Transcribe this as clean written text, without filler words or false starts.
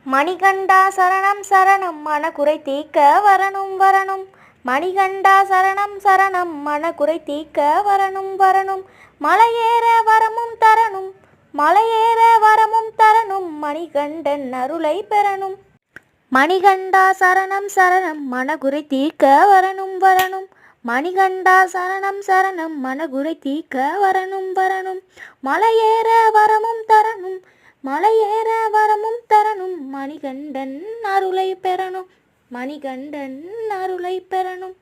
மணிகண்டா சரணம் சரணம் மனக்குறை தீர்க்க வரணும் வரணும். மணிகண்டா சரணம் சரணம் மனக்குறை தீர்க்க வரணும் வரணும். மலையேற வரமும் தரணும், மலையேற வரமும் தரணும், மணிகண்டன் அருளை பெறணும். மணிகண்டா சரணம் சரணம் மனக்குறை தீர்க்க வரணும் வரணும். மணிகண்டா சரணம் சரணம் மனக்குறை தீர்க்க வரணும் வரணும். மலையேற வரமும் தரணும், மலையேற வரமும் தரணும், மணிகண்டன் அருளை பெறணும், மணிகண்டன் அருளை பெறணும்.